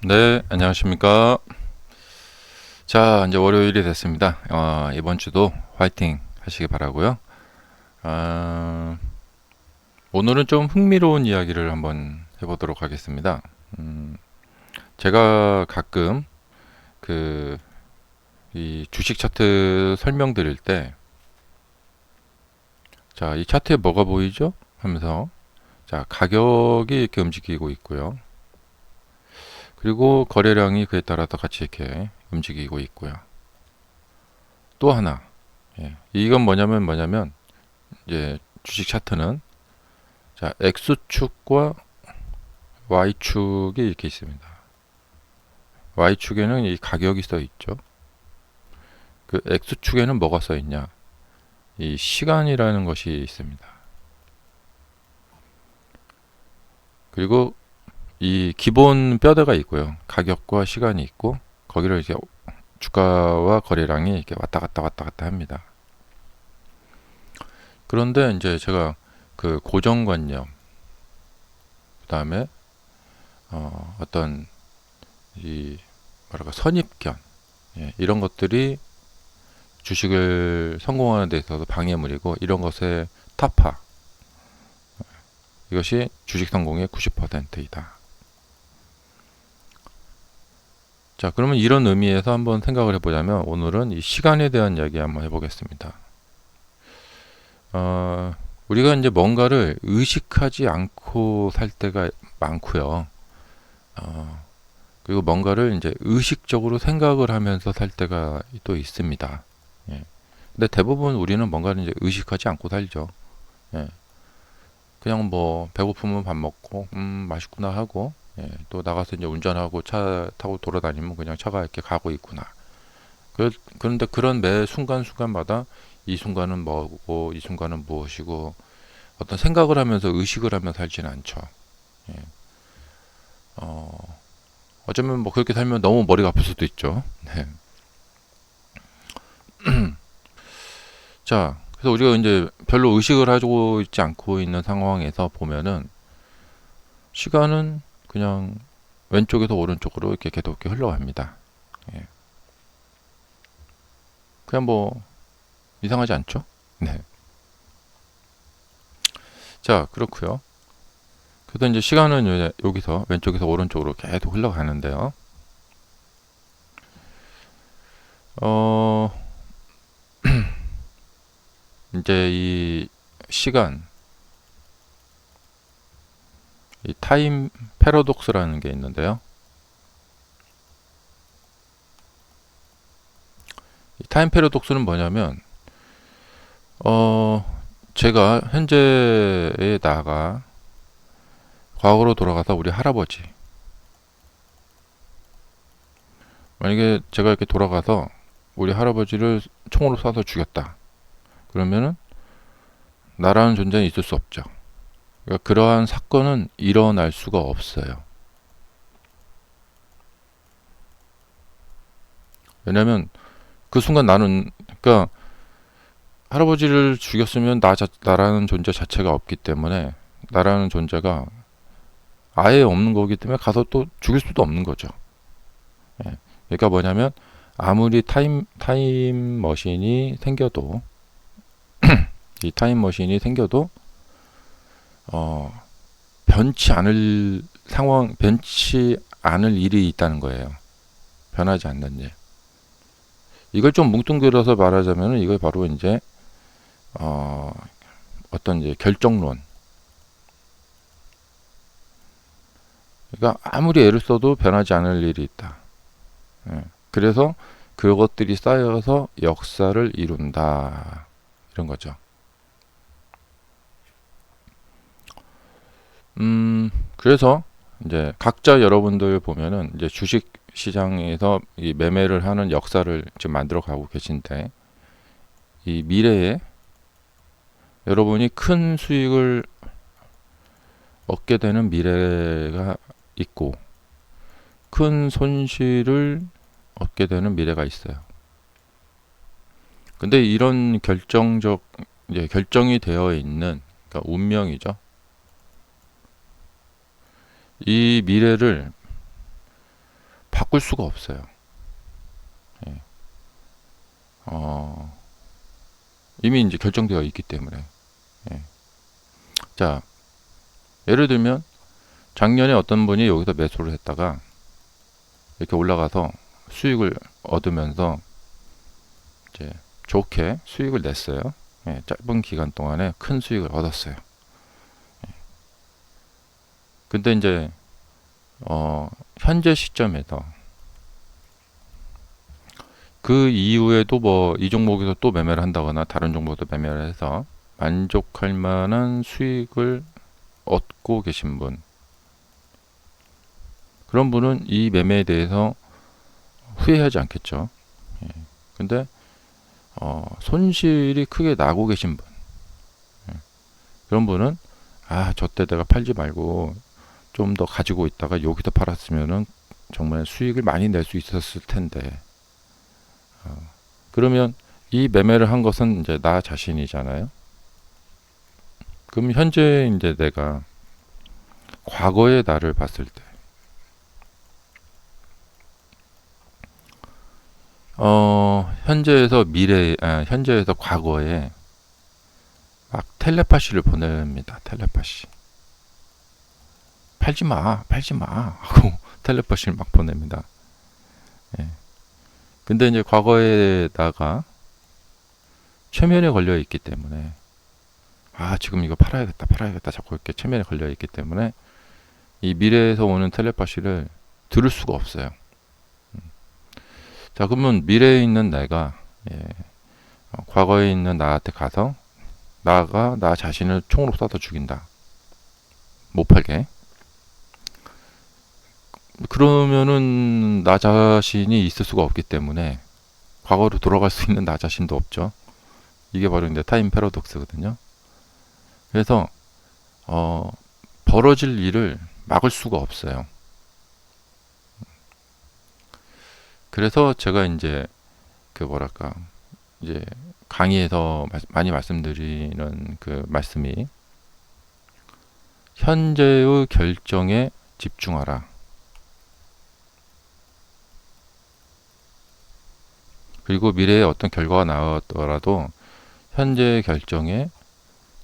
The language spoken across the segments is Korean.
네, 안녕하십니까. 자, 이제 월요일이 됐습니다. 이번 주도 화이팅 하시기 바라고요. 아, 오늘은 좀 흥미로운 이야기를 한번 해보도록 하겠습니다. 음, 제가 가끔 그, 이 주식 차트 설명드릴 때, 자, 이 차트에 뭐가 보이죠? 하면서, 자, 가격이 이렇게 움직이고 있고요. 그리고 거래량이 그에 따라서 같이 이렇게 움직이고 있고요. 또 하나, 예, 이건 뭐냐면, 이제 주식 차트는 자, X축과 Y축이 이렇게 있습니다. Y축에는 이 가격이 써 있죠. 그 X축에는 뭐가 써 있냐? 이 시간이라는 것이 있습니다. 그리고 이 기본 뼈대가 있고요. 가격과 시간이 있고 거기를 이제 주가와 거래량이 이렇게 왔다 갔다 합니다. 그런데 이제 제가 그 고정관념, 그다음에 어떤 이 뭐랄까 선입견, 예, 이런 것들이 주식을 성공하는 데 있어서 방해물이고 이런 것의 타파, 이것이 주식 성공의 90%이다. 자, 그러면 이런 의미에서 한번 생각을 해보자면 오늘은 이 시간에 대한 이야기 한번 해보겠습니다. 우리가 이제 뭔가를 의식하지 않고 살 때가 많고요. 그리고 뭔가를 이제 의식적으로 생각을 하면서 살 때가 또 있습니다. 예. 근데 대부분 우리는 뭔가를 이제 의식하지 않고 살죠. 예. 그냥 뭐 배고프면 밥 먹고 맛있구나 하고, 예, 또 나가서 이제 운전하고 차 타고 돌아다니면 그냥 차가 이렇게 가고 있구나. 그런데 그런 매 순간순간마다 이 순간은 뭐고 이 순간은 무엇이고 어떤 생각을 하면서 의식을 하며 살지는 않죠. 예. 어쩌면 뭐 그렇게 살면 너무 머리가 아플 수도 있죠. 네. 자, 그래서 우리가 이제 별로 의식을 하고 있지 않고 있는 상황에서 보면은 시간은 그냥 왼쪽에서 오른쪽으로 이렇게 계속 이렇게 흘러갑니다. 예. 그냥 뭐 이상하지 않죠? 네. 자, 그렇고요. 그래서 이제 시간은 여기서 왼쪽에서 오른쪽으로 계속 흘러가는데요. 어, 이제 이 시간, 이 타임 패러독스라는 게 있는데요. 이 타임 패러독스는 뭐냐면, 어, 제가 현재에 나가 과거로 돌아가서 우리 할아버지, 만약에 제가 이렇게 돌아가서 우리 할아버지를 총으로 쏴서 죽였다. 그러면은 나라는 존재는 있을 수 없죠. 그러니까 그러한 사건은 일어날 수가 없어요. 왜냐면 그 순간 나는, 그러니까 할아버지를 죽였으면 나라는 존재 자체가 없기 때문에 나라는 존재가 아예 없는 거기 때문에 가서 또 죽일 수도 없는 거죠. 예. 그러니까 뭐냐면 아무리 타임 머신이 생겨도 이 타임 머신이 생겨도 어, 변치 않을 일이 있다는 거예요. 변하지 않는 일. 이걸 좀 뭉뚱그려서 말하자면 이걸 바로 이제 어, 어떤 이제 결정론. 그러니까 아무리 애를 써도 변하지 않을 일이 있다. 예. 그래서 그것들이 쌓여서 역사를 이룬다. 이런 거죠. 그래서 이제 각자 여러분들 보면은 이제 주식 시장에서 이 매매를 하는 역사를 지금 만들어 가고 계신데 이 미래에 여러분이 큰 수익을 얻게 되는 미래가 있고 큰 손실을 얻게 되는 미래가 있어요. 근데 이런 이제 결정이 되어 있는, 그러니까 운명이죠. 이 미래를 바꿀 수가 없어요. 예. 이미 이제 결정되어 있기 때문에. 예. 자, 예를 들면 작년에 어떤 분이 여기서 매수를 했다가 이렇게 올라가서 수익을 얻으면서 이제 좋게 수익을 냈어요. 예, 짧은 기간 동안에 큰 수익을 얻었어요. 근데 이제 현재 시점에서 그 이후에도 뭐 이 종목에서 또 매매를 한다거나 다른 종목도 매매를 해서 만족할 만한 수익을 얻고 계신 분, 그런 분은 이 매매에 대해서 후회하지 않겠죠. 예. 근데 손실이 크게 나고 계신 분, 예. 그런 분은 저때 내가 팔지 말고 좀 더 가지고 있다가 여기서 팔았으면은 정말 수익을 많이 낼 수 있었을 텐데. 그러면 이 매매를 한 것은 이제 나 자신이잖아요. 그럼 현재 이제 내가 과거의 나를 봤을 때, 현재에서 현재에서 과거에 막 텔레파시를 보냅니다. 텔레파시. 팔지 마, 팔지 마 하고 텔레파시를 막 보냅니다. 예. 근데 이제 과거에 나가 최면에 걸려 있기 때문에 지금 이거 팔아야겠다, 팔아야겠다 자꾸 이렇게 최면에 걸려 있기 때문에 이 미래에서 오는 텔레파시를 들을 수가 없어요. 자, 그러면 미래에 있는 내가 과거에 있는 나한테 가서 나가 나 자신을 총으로 쏴서 죽인다. 못 팔게. 그러면은 나 자신이 있을 수가 없기 때문에 과거로 돌아갈 수 있는 나 자신도 없죠. 이게 바로 이제 타임 패러독스거든요. 그래서 벌어질 일을 막을 수가 없어요. 그래서 제가 이제 이제 강의에서 많이 말씀드리는 그 말씀이 현재의 결정에 집중하라. 그리고 미래에 어떤 결과가 나왔더라도 현재의 결정에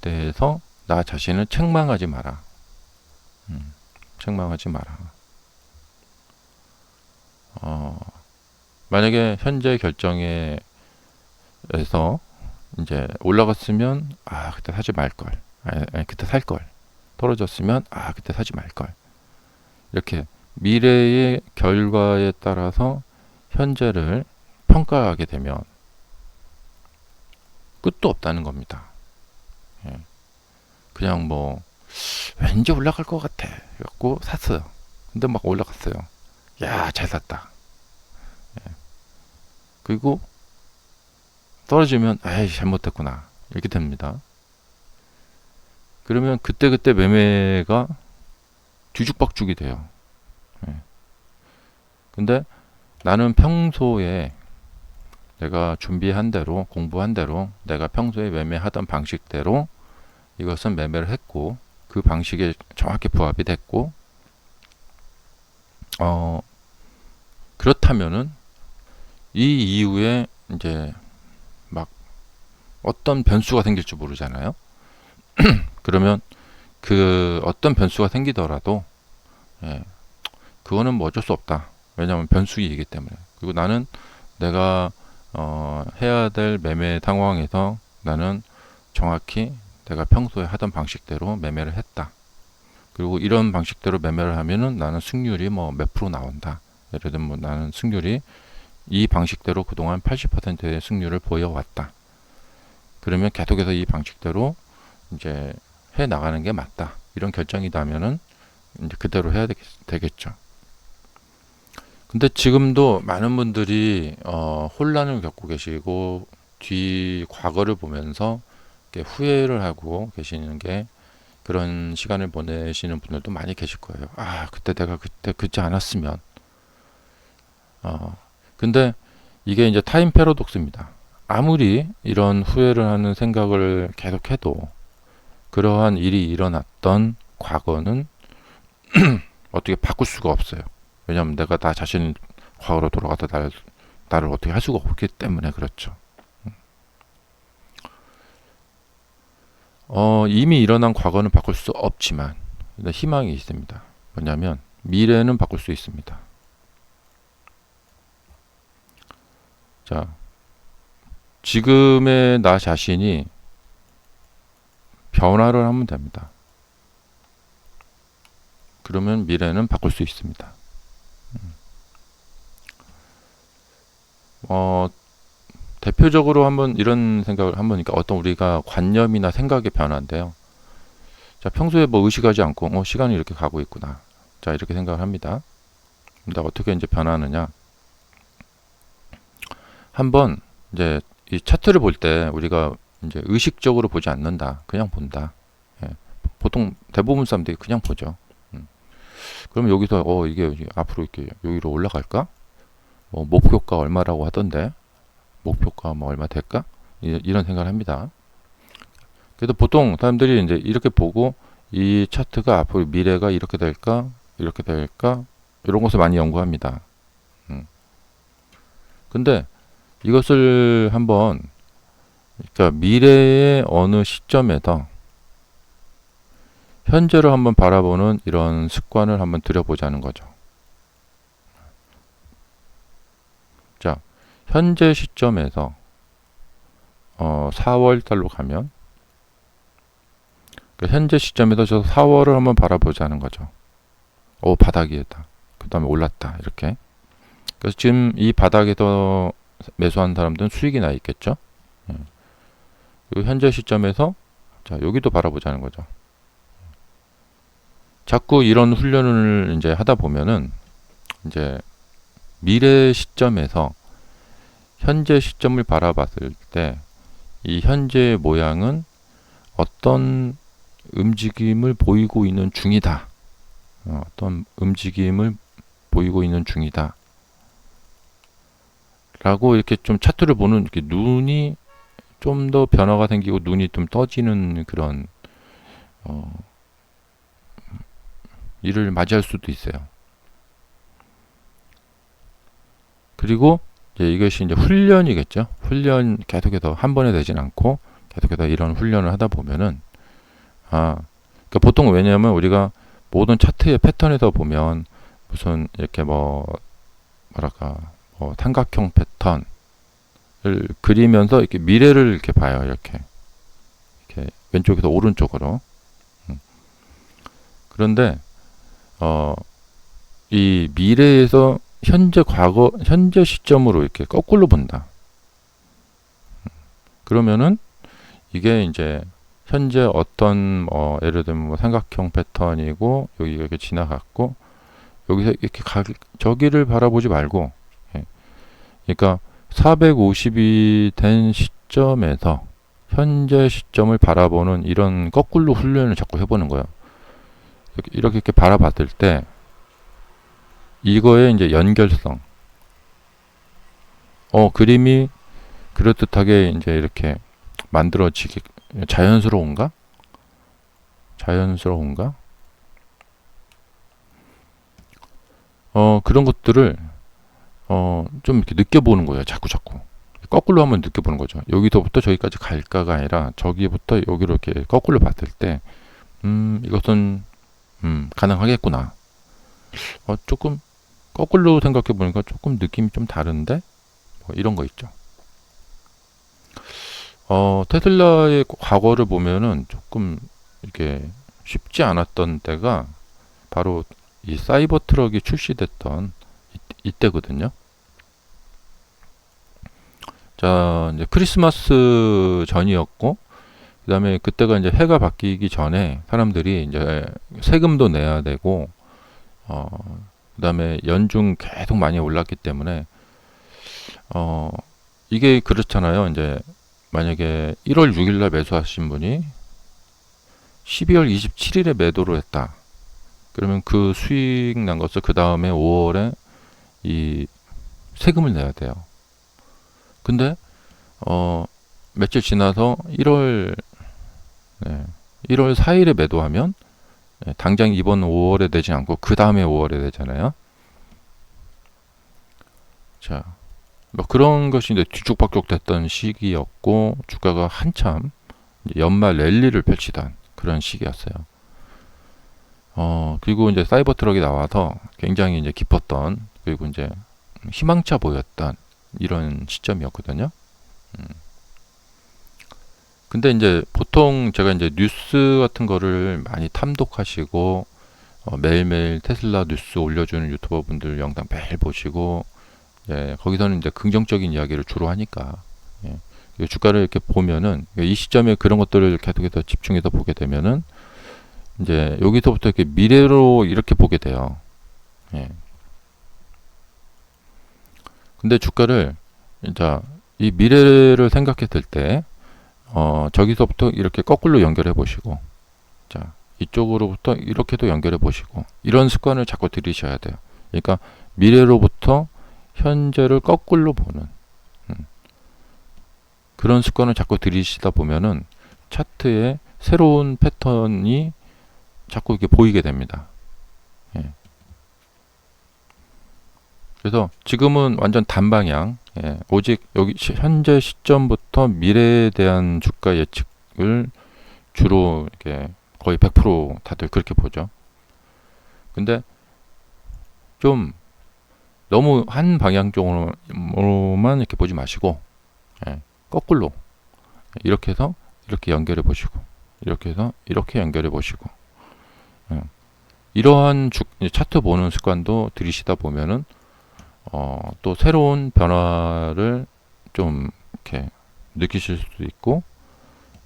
대해서 나 자신을 책망하지 마라. 책망하지 마라. 만약에 현재 결정에서 이제 올라갔으면 그때 사지 말걸. 그때 살걸. 떨어졌으면 그때 사지 말걸. 이렇게 미래의 결과에 따라서 현재를 평가하게 되면 끝도 없다는 겁니다. 예. 그냥 뭐 왠지 올라갈 것 같아 갖고 샀어요. 근데 막 올라갔어요. 야, 잘 샀다. 예. 그리고 떨어지면 잘못됐구나 이렇게 됩니다. 그러면 그때 매매가 뒤죽박죽이 돼요. 예. 근데 나는 평소에 내가 준비한 대로, 공부한 대로, 내가 평소에 매매하던 방식대로 이것은 매매를 했고, 그 방식에 정확히 부합이 됐고, 그렇다면은 이 이후에 이제 막 어떤 변수가 생길지 모르잖아요. 그러면 그 어떤 변수가 생기더라도 그거는 뭐 어쩔 수 없다. 왜냐하면 변수이기 때문에. 그리고 나는 내가 해야 될 매매 상황에서 나는 정확히 내가 평소에 하던 방식대로 매매를 했다. 그리고 이런 방식대로 매매를 하면은 나는 승률이 뭐 몇 프로 나온다. 예를 들면 뭐 나는 승률이 이 방식대로 그동안 80%의 승률을 보여왔다. 그러면 계속해서 이 방식대로 이제 해 나가는 게 맞다. 이런 결정이 나면은 이제 그대로 해야 되겠죠. 근데 지금도 많은 분들이 혼란을 겪고 계시고 과거를 보면서 후회를 하고 계시는 게 그런 시간을 보내시는 분들도 많이 계실 거예요. 그때 내가 그때 그렇지 않았으면. 근데 이게 이제 타임 패러독스입니다. 아무리 이런 후회를 하는 생각을 계속해도 그러한 일이 일어났던 과거는 어떻게 바꿀 수가 없어요. 왜냐하면 내가 나 자신을 과거로 돌아가서 나를 어떻게 할 수가 없기 때문에 그렇죠. 이미 일어난 과거는 바꿀 수 없지만 희망이 있습니다. 뭐냐면 미래는 바꿀 수 있습니다. 자, 지금의 나 자신이 변화를 하면 됩니다. 그러면 미래는 바꿀 수 있습니다. 대표적으로 한번 이런 생각을 한번, 그러니까 어떤 우리가 관념이나 생각의 변화인데요. 자, 평소에 뭐 의식하지 않고 시간이 이렇게 가고 있구나. 자, 이렇게 생각을 합니다. 근데 어떻게 이제 변하느냐? 한번 이제 이 차트를 볼 때 우리가 이제 의식적으로 보지 않는다. 그냥 본다. 예. 보통 대부분 사람들이 그냥 보죠. 그러면 여기서 이게 앞으로 이렇게 여기로 올라갈까? 목표가 얼마라고 하던데 목표가 뭐 얼마 될까? 이런 생각을 합니다. 그래도 보통 사람들이 이제 이렇게 보고 이 차트가 앞으로 미래가 이렇게 될까? 이렇게 될까? 이런 것을 많이 연구합니다. 근데 이것을 한번, 그러니까 미래의 어느 시점에서 현재를 한번 바라보는 이런 습관을 한번 들여보자는 거죠. 자, 현재 시점에서 4월 달로 가면, 그러니까 현재 시점에서 저 4월을 한번 바라보자는 거죠. 바닥이다. 그 다음에 올랐다. 이렇게. 그래서 지금 이 바닥에서 매수한 사람들은 수익이 나 있겠죠. 그리고 현재 시점에서 자, 여기도 바라보자는 거죠. 자꾸 이런 훈련을 이제 하다 보면은 이제 미래 시점에서 현재 시점을 바라봤을 때 이 현재의 모양은 어떤 움직임을 보이고 있는 중이다. 어떤 움직임을 보이고 있는 중이다. 라고 이렇게 좀 차트를 보는, 이렇게 눈이 좀 더 변화가 생기고 눈이 좀 떠지는 그런 일을 맞이할 수도 있어요. 그리고 이것이 이제 훈련이겠죠. 훈련 계속해서 한 번에 되진 않고 계속해서 이런 훈련을 하다 보면은 그러니까 보통 왜냐하면 우리가 모든 차트의 패턴에서 보면 무슨 이렇게 뭐랄까 삼각형 패턴을 그리면서 이렇게 미래를 이렇게 봐요. 이렇게 왼쪽에서 오른쪽으로. 그런데 이 미래에서 현재 과거 현재 시점으로 이렇게 거꾸로 본다. 그러면은 이게 이제 현재 어떤 예를 들면 삼각형 패턴이고 여기가 이렇게 지나갔고 여기서 이렇게 저기를 바라보지 말고, 그러니까 450이 된 시점에서 현재 시점을 바라보는 이런 거꾸로 훈련을 자꾸 해보는 거예요. 이렇게 바라봤을 때 이거의 이제 연결성, 그림이 그럴듯하게 이제 이렇게 만들어지기 자연스러운가? 그런 것들을 좀 이렇게 느껴보는 거예요. 자꾸 거꾸로 한번 느껴보는 거죠. 여기서부터 저기까지 갈까가 아니라 저기부터 여기로 이렇게 거꾸로 봤을 때 이것은 가능하겠구나. 조금 거꾸로 생각해 보니까 조금 느낌이 좀 다른데 이런 거 있죠. 테슬라의 과거를 보면은 조금 이렇게 쉽지 않았던 때가 바로 이 사이버 트럭이 출시됐던 이때거든요. 자, 이제 크리스마스 전이었고, 그 다음에 그때가 이제 해가 바뀌기 전에 사람들이 이제 세금도 내야 되고, 그 다음에 연중 계속 많이 올랐기 때문에, 이게 그렇잖아요. 이제 만약에 1월 6일날 매수하신 분이 12월 27일에 매도를 했다. 그러면 그 수익 난 것을 그 다음에 5월에 이 세금을 내야 돼요. 근데 며칠 지나서 1월 4일에 매도하면 당장 이번 5월에 되지 않고 그 다음에 5월에 되잖아요. 자, 뭐 그런 것이 이제 뒤죽박죽 됐던 시기였고, 주가가 한참 이제 연말 랠리를 펼치던 그런 시기였어요. 그리고 이제 사이버 트럭이 나와서 굉장히 이제 깊었던, 그리고 이제 희망차 보였던 이런 시점이었거든요. 음. 근데 이제 보통 제가 이제 뉴스 같은 거를 많이 탐독하시고, 매일매일 테슬라 뉴스 올려주는 유튜버 분들 영상 매일 보시고, 예, 거기서는 이제 긍정적인 이야기를 주로 하니까, 예, 이 주가를 이렇게 보면은 이 시점에 그런 것들을 계속해서 집중해서 보게 되면은 이제 여기서부터 이렇게 미래로 이렇게 보게 돼요. 예. 근데 주가를 이제 이 미래를 생각했을 때 저기서부터 이렇게 거꾸로 연결해 보시고, 자, 이쪽으로부터 이렇게도 연결해 보시고, 이런 습관을 자꾸 들이셔야 돼요. 그러니까 미래로부터 현재를 거꾸로 보는 그런 습관을 자꾸 들이시다 보면은 차트에 새로운 패턴이 자꾸 이렇게 보이게 됩니다. 예. 그래서 지금은 완전 단방향, 예, 오직 여기 현재 시점부터 미래에 대한 주가 예측을 주로 이렇게 거의 100% 다들 그렇게 보죠. 근데 좀 너무 한 방향 쪽으로만 이렇게 보지 마시고, 예, 거꾸로 이렇게 해서 이렇게 연결해 보시고, 이렇게 해서 이렇게 연결해 보시고, 예, 이러한 차트 보는 습관도 들이시다 보면은 또 새로운 변화를 좀 이렇게 느끼실 수도 있고,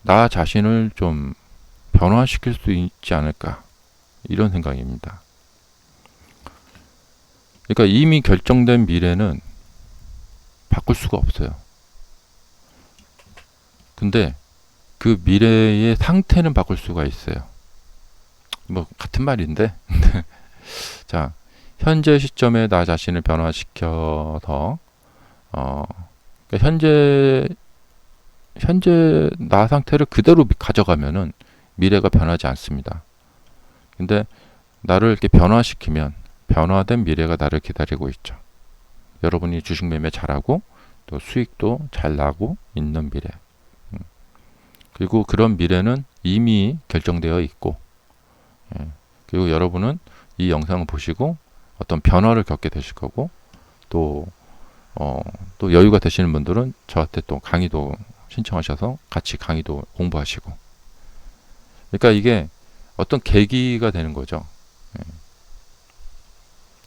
나 자신을 좀 변화시킬 수 있지 않을까, 이런 생각입니다. 그러니까 이미 결정된 미래는 바꿀 수가 없어요. 근데 그 미래의 상태는 바꿀 수가 있어요. 뭐 같은 말인데 자, 현재 시점에 나 자신을 변화시켜서 그러니까 현재 나 상태를 그대로 가져가면은 미래가 변하지 않습니다. 근데 나를 이렇게 변화시키면 변화된 미래가 나를 기다리고 있죠. 여러분이 주식 매매 잘하고 또 수익도 잘 나고 있는 미래. 그리고 그런 미래는 이미 결정되어 있고, 예, 그리고 여러분은 이 영상을 보시고 어떤 변화를 겪게 되실 거고, 또 여유가 되시는 분들은 저한테 또 강의도 신청하셔서 같이 강의도 공부하시고, 그러니까 이게 어떤 계기가 되는 거죠. 예.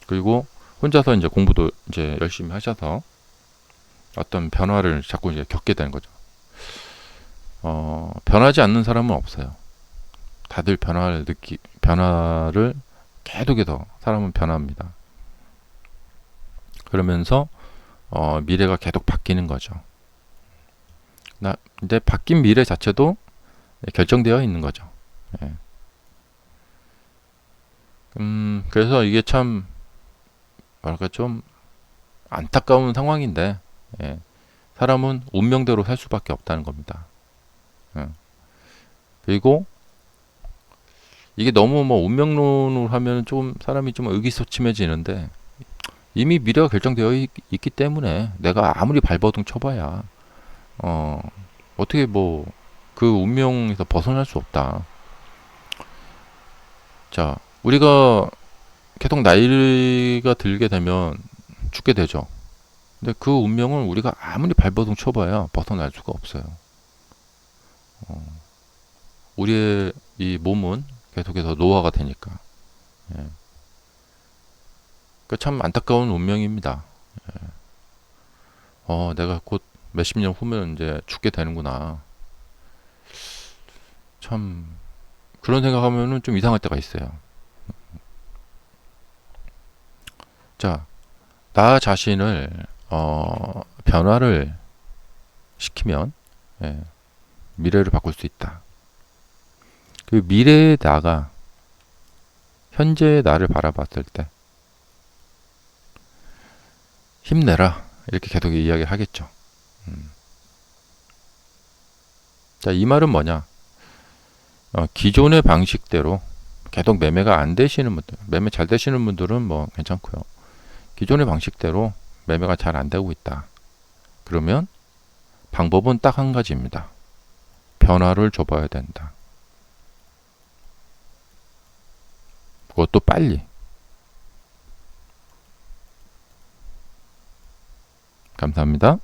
그리고 혼자서 이제 공부도 이제 열심히 하셔서 어떤 변화를 자꾸 이제 겪게 되는 거죠. 변하지 않는 사람은 없어요. 다들 변화를 계속해서 사람은 변합니다. 그러면서 미래가 계속 바뀌는 거죠. 근데 바뀐 미래 자체도 결정되어 있는 거죠. 예. 그래서 이게 참 뭐랄까 좀 안타까운 상황인데, 예, 사람은 운명대로 살 수밖에 없다는 겁니다. 예. 그리고 이게 너무 뭐 운명론을 하면 좀 사람이 좀 의기소침해지는데, 이미 미래가 결정되어 있기 때문에 내가 아무리 발버둥 쳐봐야 어떻게 뭐 그 운명에서 벗어날 수 없다. 자, 우리가 계속 나이가 들게 되면 죽게 되죠. 근데 그 운명은 우리가 아무리 발버둥 쳐봐야 벗어날 수가 없어요. 우리의 이 몸은 계속해서 노화가 되니까. 예. 참 안타까운 운명입니다. 예. 내가 곧 몇십 년 후면 이제 죽게 되는구나. 참 그런 생각하면은 좀 이상할 때가 있어요. 자, 나 자신을 변화를 시키면, 예, 미래를 바꿀 수 있다. 그 미래의 나가 현재의 나를 바라봤을 때 힘내라, 이렇게 계속 이야기를 하겠죠. 자, 이 말은 뭐냐? 기존의 방식대로 계속 매매가 안 되시는 분들, 매매 잘 되시는 분들은 뭐 괜찮고요. 기존의 방식대로 매매가 잘 안 되고 있다. 그러면 방법은 딱 한 가지입니다. 변화를 줘봐야 된다. 그것도 빨리. 감사합니다.